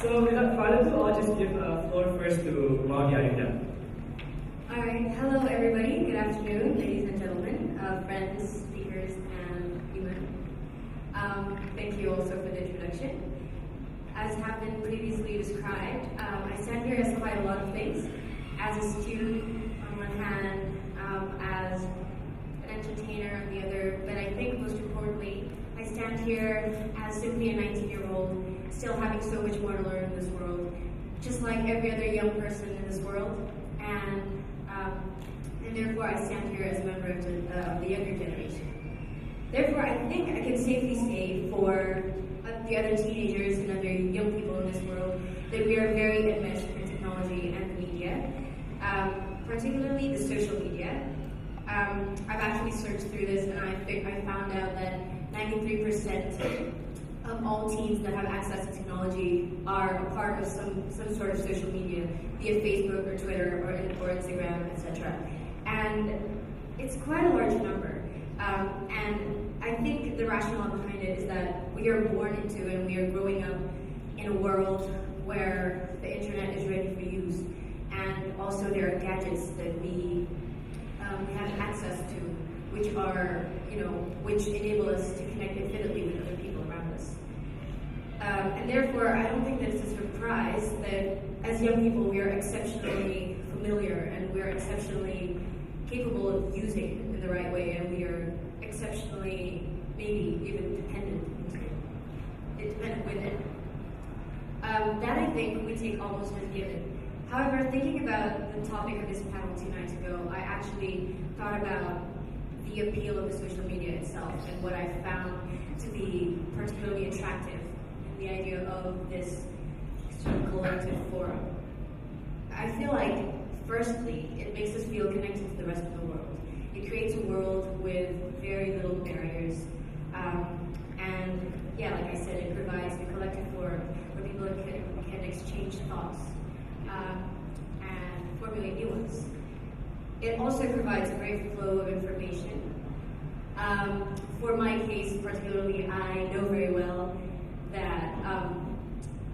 So without further ado, I'll just give floor first to Maudy Ayunda. Alright, hello everybody, good afternoon, ladies and gentlemen, friends, speakers, and human. Thank you also for the introduction. As have been previously described, I stand here as quite a lot of things. As a student on one hand, as an entertainer on the other, but I think most importantly, I stand here as simply a 19-year-old, still having so much more to learn in this world, just like every other young person in this world, and therefore I stand here as a member of the younger generation. Therefore, I think I can safely say for the other teenagers and other young people in this world that we are very enmeshed in technology and the media, particularly the social media. I've actually searched through this and I found out that 93% of all teens that have access to technology are a part of some sort of social media, be it Facebook or Twitter or Instagram, etc. And it's quite a large number. And I think the rationale behind it is that we are born into and we are growing up in a world where the internet is ready for use, and also there are gadgets that we have access to, which are, which enable us to connect infinitely with other people around us. And therefore, I don't think that it's a surprise that as young people we are exceptionally familiar and we are exceptionally capable of using it in the right way, and we are exceptionally, maybe even dependent with it. That I think we take almost as given. However, thinking about the topic of this panel 2 nights ago, I actually thought about the appeal of the social media itself and what I found to be particularly attractive in the idea of this sort of collective forum. I feel like, firstly, it makes us feel connected to the rest of the world. It creates a world with very little barriers. And yeah, like I said, it provides a collective forum where people can exchange thoughts and formulate new ones. It also provides a great flow of information. For my case particularly, I know very well that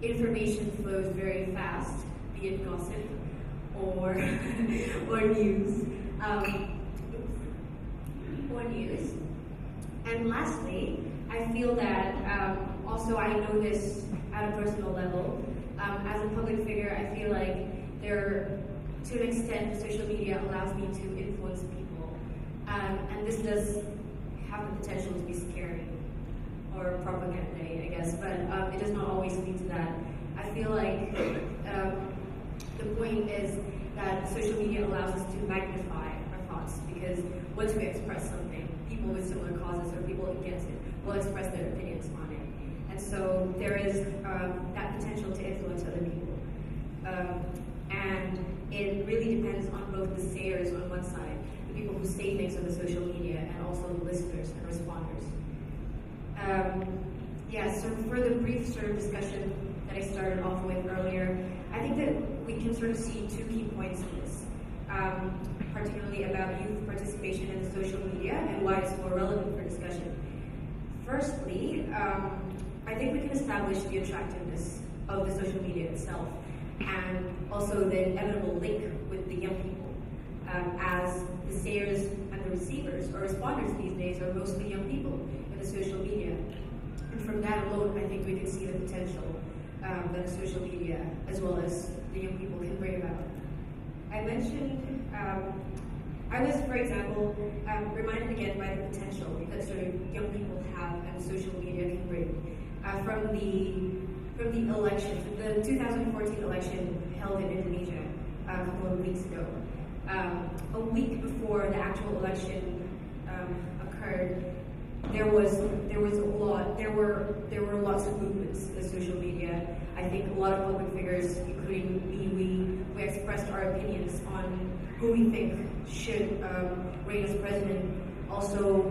information flows very fast, be it gossip or news. And lastly, I feel that also I know this at a personal level. As a public figure, I feel like to an extent, social media allows me to influence people. And this does have the potential to be scary or propaganda, I guess, but it does not always lead to that. I feel like the point is that social media allows us to magnify our thoughts, because once we express something, people with similar causes or people against it will express their opinions on it. And so there is that potential to influence other people. And it really depends on both the sayers on one side, the people who say things on the social media, and also the listeners and responders. So for the brief sort of discussion that I started off with earlier, I think that we can sort of see 2 key points in this, particularly about youth participation in the social media and why it's more relevant for discussion. Firstly, I think we can establish the attractiveness of the social media itself, and also the inevitable link with the young people, as the sayers and the receivers or responders these days are mostly young people in the social media. And from that alone, I think we can see the potential that the social media, as well as the young people, can bring about. I mentioned, I was, for example, reminded again by the potential that sort of young people have and social media can bring. From the election, the 2014 election held in Indonesia a couple of weeks ago. A week before the actual election occurred, there were lots of movements in the social media. I think a lot of public figures, including me, we expressed our opinions on who we think should reign as president. Also,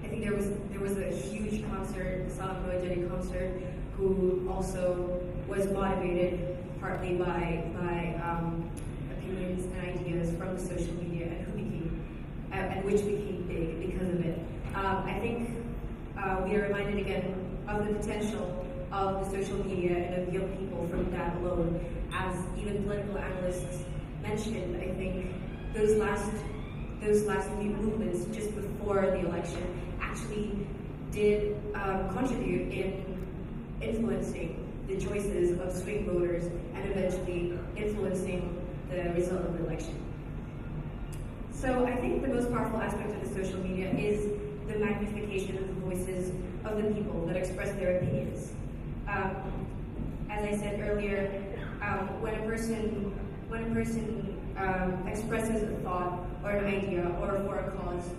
I think there was a huge concert, the Maudy Ayunda concert, who also was motivated partly by opinions and ideas from the social media, and which became big because of it. I think we are reminded again of the potential of the social media and of young people from that alone. As even political analysts mentioned, I think those last few movements just before the election actually did contribute in influencing the choices of swing voters and eventually influencing the result of the election. So I think the most powerful aspect of the social media is the magnification of the voices of the people that express their opinions. As I said earlier, when a person expresses a thought or an idea or for a cause,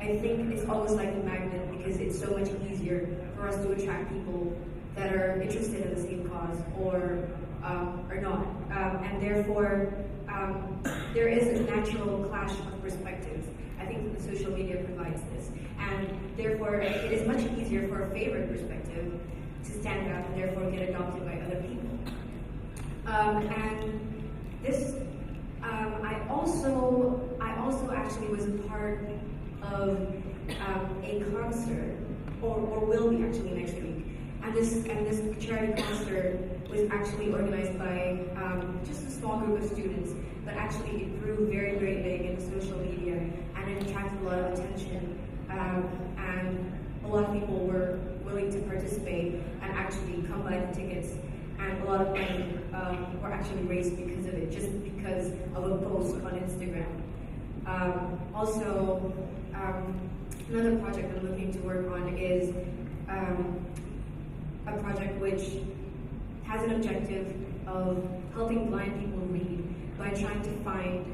I think it's almost like a magnet because it's so much easier for us to attract people that are interested in the same cause or not. And therefore, there is a natural clash of perspectives. I think that the social media provides this. And therefore, it is much easier for a favorite perspective to stand out and therefore get adopted by other people. And this, I also actually was a part of a concert, or will be actually next week. And this charity concert was actually organized by just a small group of students, but actually it grew very, very big in social media, and it attracted a lot of attention. And a lot of people were willing to participate and actually come buy the tickets. And a lot of money were actually raised because of it, just because of a post on Instagram. Also, another project I'm looking to work on is a project which has an objective of helping blind people read by trying to find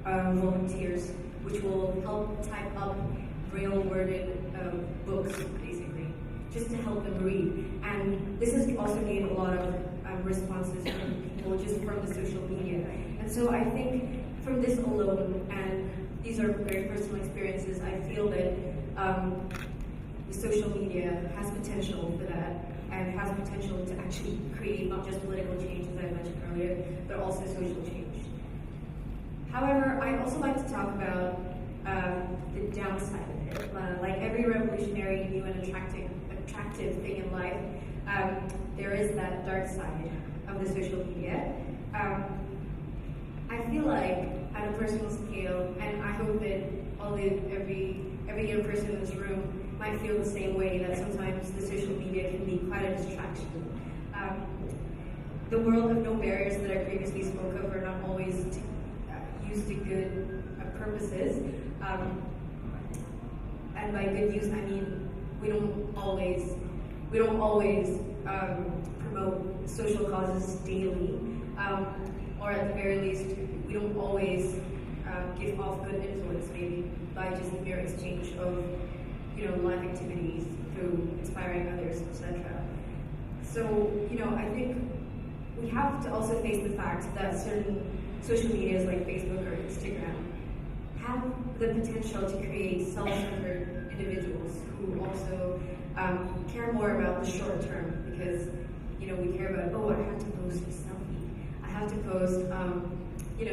volunteers which will help type up braille-worded books, basically, just to help them read. And this has also gained a lot of responses from people just from the social media. And so I think from this alone, and these are very personal experiences, I feel that the social media has potential for that, and has potential to actually create not just political change, as I mentioned earlier, but also social change. However, I'd also like to talk about the downside of it. Like every revolutionary, new and attractive thing in life, there is that dark side of the social media. I feel like, at a personal scale, and I hope that every young person in this room might feel the same way, that sometimes the social media can be quite a distraction. The world of no barriers that I previously spoke of are not always used to good purposes. And by good use, I mean we don't always promote social causes daily, or at the very least, we don't always give off good influence, maybe by just the mere exchange of live activities through inspiring others, etc. So I think we have to also face the fact that certain social medias like Facebook or Instagram have the potential to create self-centered individuals who also care more about the short term, because we care about, oh, I have to post a selfie, I have to post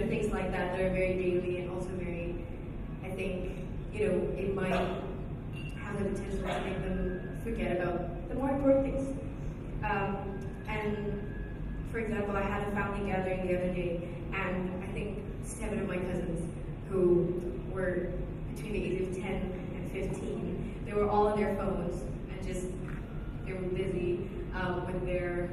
things like that are very daily and also very, I think it might have the potential to make them forget about the more important things. And for example, I had a family gathering the other day, and I think 7 of my cousins who were between the ages of 10 and 15, they were all on their phones and just, they were busy with their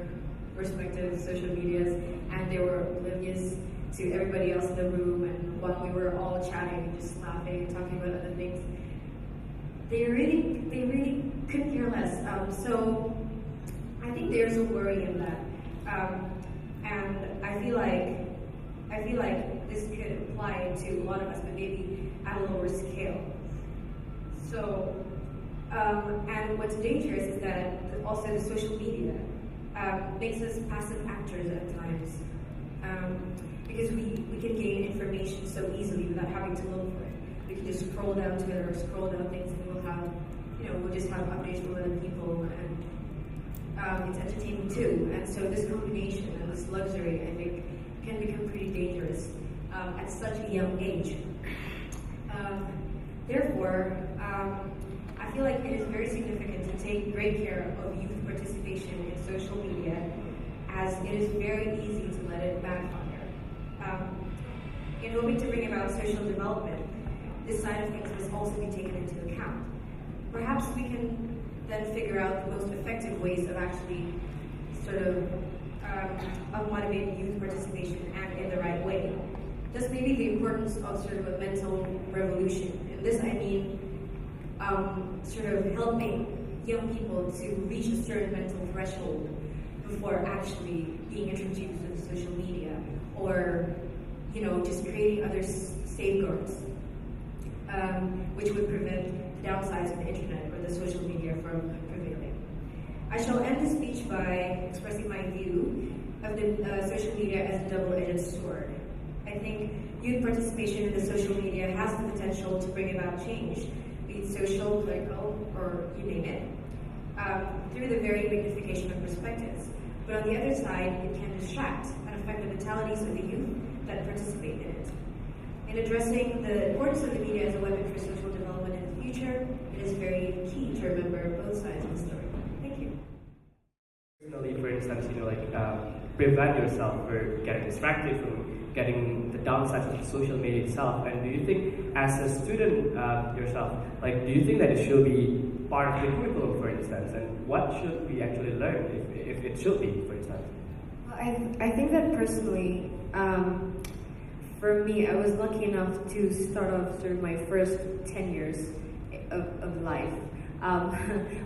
respective social medias, and they were oblivious to everybody else in the room, and while we were all chatting and just laughing and talking about other things, they really couldn't care less. So I think there's a worry in that. And I feel like this could apply to a lot of us, but maybe at a lower scale. So, and what's dangerous is that also the social media makes us passive actors at times, because we can gain information so easily without having to look for it. We can just scroll down Twitter or scroll down things, and we'll have, we'll just have updates from other people, and it's entertaining too. And so this combination and this luxury, I think, can become pretty dangerous at such a young age. Therefore, I feel like it is very significant to take great care of youth participation in social media, as it is very easy to let it backfire. In hoping to bring about social development, this side of things must also be taken into account. Perhaps we can then figure out the most effective ways of actually of motivating youth participation and in the right way. Thus maybe the importance of sort of a mental revolution. And this I mean sort of helping young people to reach a certain mental threshold before actually being introduced to social media, or just creating other safeguards which would prevent the downsides of the internet or the social media from prevailing. I shall end this speech by expressing my view of the social media as a double-edged sword. I think youth participation in the social media has the potential to bring about change, be it social, political, or you name it, through the very magnification of perspectives. But on the other side, it can distract and affect the mentalities of the youth that participate in it. In addressing the importance of the media as a weapon for social development in the future, it is very key to remember both sides of the story. Thank you. Personally, for instance, prevent yourself from getting distracted, from getting the downsides of social media itself. And do you think, as a student yourself, do you think that it should be part of the curriculum, for instance? And what should we actually learn, if it should be, for instance? I think that personally, for me, I was lucky enough to start off sort of my first 10 years of life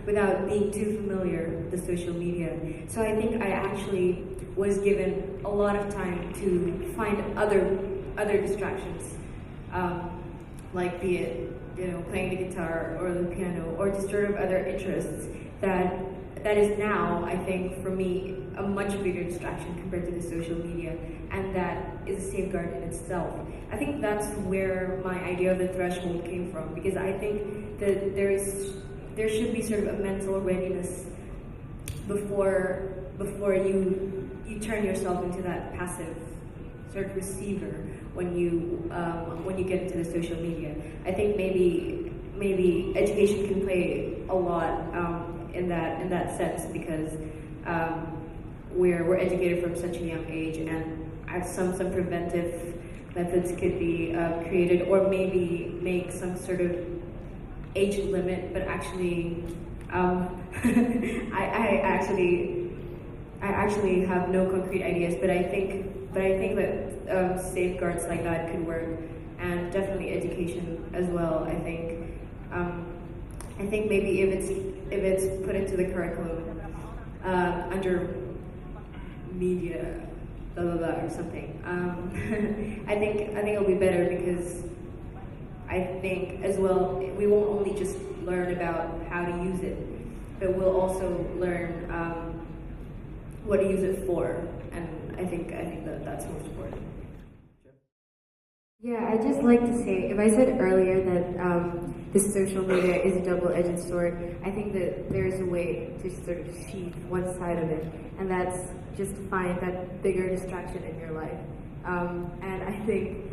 without being too familiar with the social media. So I think I actually was given a lot of time to find other distractions, like be it playing the guitar or the piano, or just sort of other interests that is now, I think, for me, a much bigger distraction compared to the social media, and that is a safeguard in itself. I think that's where my idea of the threshold came from, because I think that there should be sort of a mental readiness before you turn yourself into that passive sort of receiver when you get into the social media. I think maybe education can play a lot in that sense, because we're educated from such a young age, and some preventive methods could be created, or maybe make some sort of age limit. But actually, I actually have no concrete ideas. But I think that safeguards like that could work, and definitely education as well. I think maybe if it's put into the curriculum under media, blah blah blah, or something. I think it'll be better, because I think as well we won't only just learn about how to use it, but we'll also learn what to use it for, and I think that's most important. Yeah, I'd just like to say, if I said earlier that this social media is a double-edged sword, I think that there's a way to sort of sheath one side of it, and that's just to find that bigger distraction in your life. And I think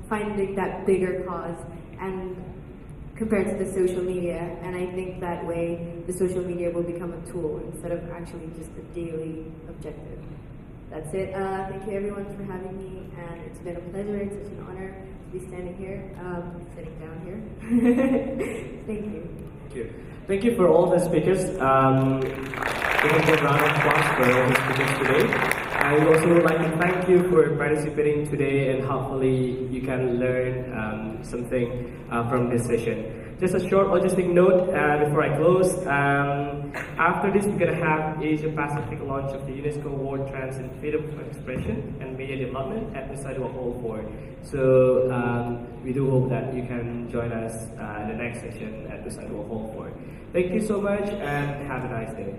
finding that bigger cause and compared to the social media, and I think that way the social media will become a tool instead of actually just a daily objective. That's it. Thank you everyone for having me, and it's been a pleasure. It's such an honor to be standing here, sitting down here. Thank you. Thank you. Thank you for all the speakers. We can give a round of applause for all the speakers today. I would also like to thank you for participating today, and hopefully you can learn something from this session. Just a short logistic note before I close. After this, we're going to have Asia Pacific launch of the UNESCO World Trends in Freedom of Expression and Media Development at Nusa Dua Hall 4. So we do hope that you can join us in the next session at Nusa Dua Hall 4. Thank you so much, and have a nice day.